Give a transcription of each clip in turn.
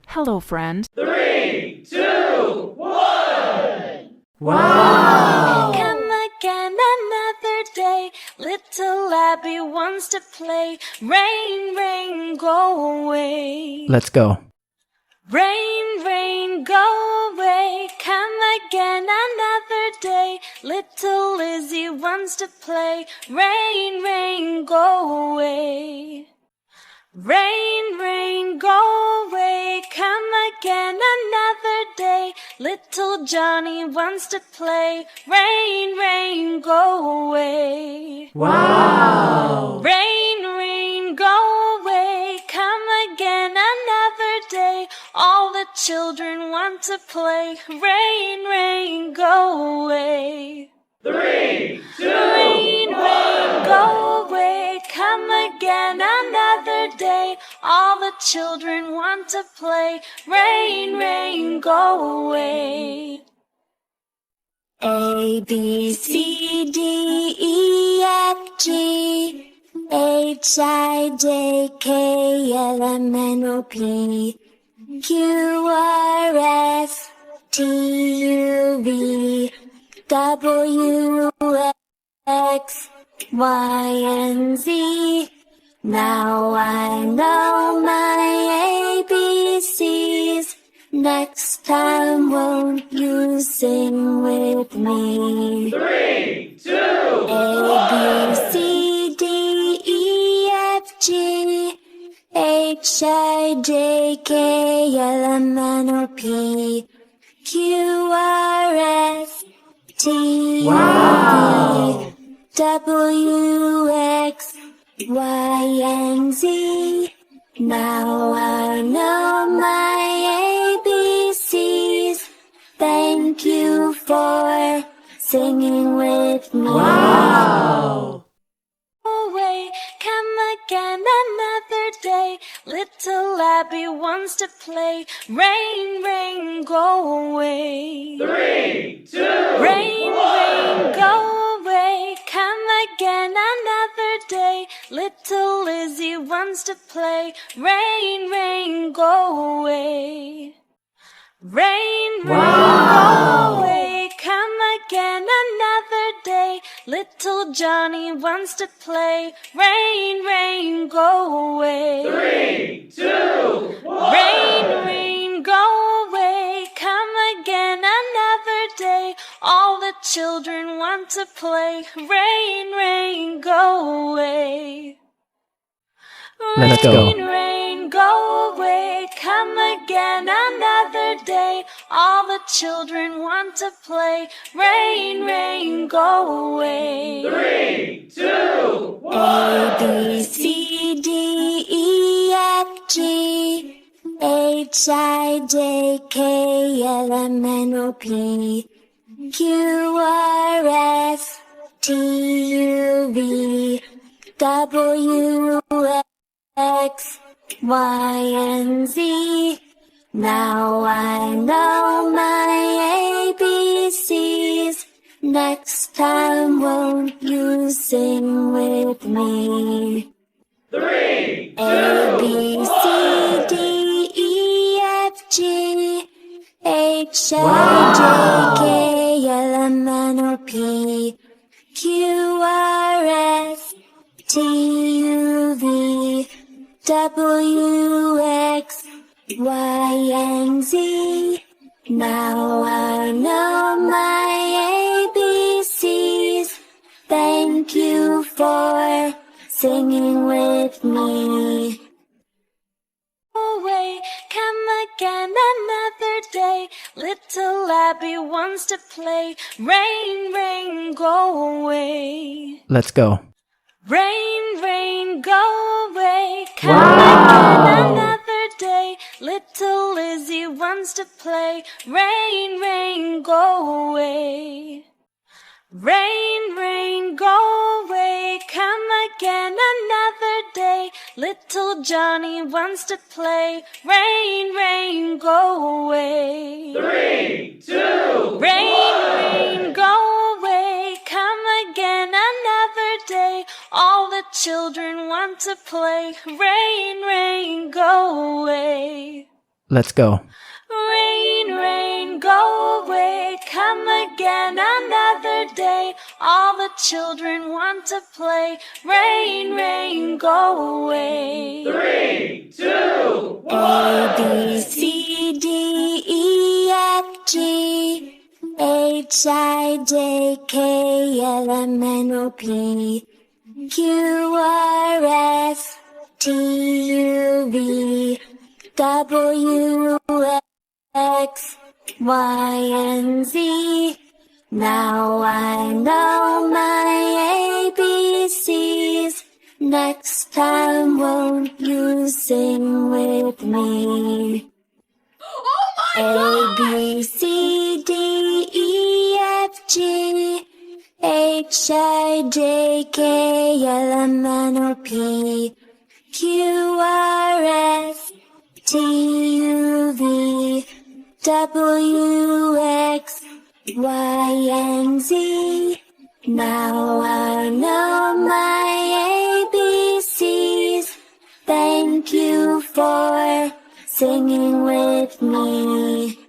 Hello, friend. 3, 2, 1. Wow! Come again another day. Little Abby wants to play. Rain, rain, go away. Let's go. Rain, rain, go away. Come again another day. Little Lizzie wants to play. Rain, rain, go away. Rain, rain, go away. Come again another day. Little Johnny wants to play. Rain, rain, go away. Wow! Rain, rain, go away. Come again another day. All the children want to play. Rain, rain, go away. 3, 2, Rain, 1. rain, go away. Come again another day. All the children want to play. Rain, rain, go away. A, B, C, D, E, F, G, H, I, J, K, L, M, N, O, P, Q, R, S, T, U, V, W, X, Y, and Z. Now I know my ABCs. Next time won't you sing with me? 3, 2, A, B, C, D, E, F, G, H, I, J, K, L, M, N, O, P, Q, R, S, T, Wow! V, W, X, Y, and Z. Now I know my ABCs. Thank you for singing with me. Wow! Away, come again another day. Little Abby wants to play. Rain, rain, go away. 3, 2, Rain, 1. rain, go away. Come again another day. Little Lizzie wants to play. Rain, rain, go away. Rain, rain, Wow. go away. Come again another day. Little Johnny wants to play. Rain, rain, go away. 3, 2, 1. Rain, rain, go away. Come again another day. All the children want to play. Rain, rain, go away. Let's go. Rain, rain, go away. Come again another day. All the children want to play. Rain, rain, go away. 3, 2, 1. A, B, C, D, E, F, G, H, I, J, K, L, M, N, O, P, Q, R, S, T, U, V, W, X, Y, and Z. Now I know my ABCs. Next time won't you sing with me? 3, 2, A, B, 1. C, D, E, F, G, H, I, J, K, L, M, N, O, P, Q, R, S, T, U, V, W, X, Y, and Z. Now I know my ABCs. Thank you for singing with me. Away, come again another day. Little Abby wants to play. Rain, rain, go away. Let's go. Rain, rain, go away. Come Wow. again another day. Little Lizzie wants to play. Rain, rain, go away. Rain, rain, go away. Come again another day. Little Johnny wants to play. Rain, rain, go away. 3, 2, Rain, rain, go away. Come again another day. All the children want to play. Rain, rain, go away. Let's go. Rain, rain, go away, come again another day. All the children want to play. Rain, rain, go away. 3, 2, 1. A, B, C, D, E, F, G, H, I, J, K, L, M, N, O, P, Q, R, S, T, U, V, W, X, Y, and Z. Now I know my ABCs. Next time, won't you sing with me? A, B, C, D, E, F, G, H, I, J, K, L, M, N, O, P, Q, R, S, T, U, V, W, X, Y, and Z. Now I know my ABCs. Thank you for singing with me.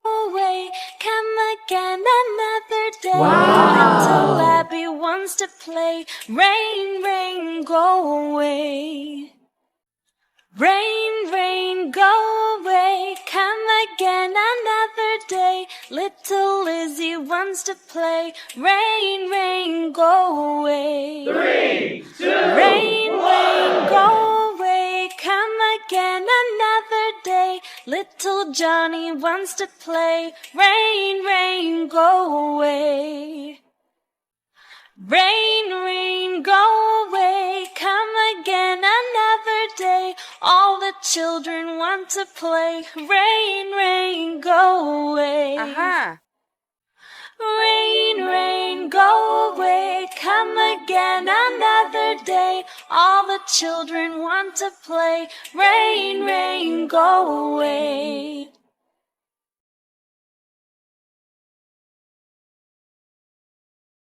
Away, come again another day. Wow. Little Abby wants to play. Rain, rain, go away. Rain, rain, go away, come again another day. Little Lizzie wants to play. Rain, rain, go away. 3, 2, Rain, 1. rain, go away, come again another day. Little Johnny wants to play. Rain, rain, go away. Rain, rain, go away, come again another day. All the children want to play. Rain, rain, go away. Rain, rain, go away, come again another day. All the children want to play. Rain, rain, go away.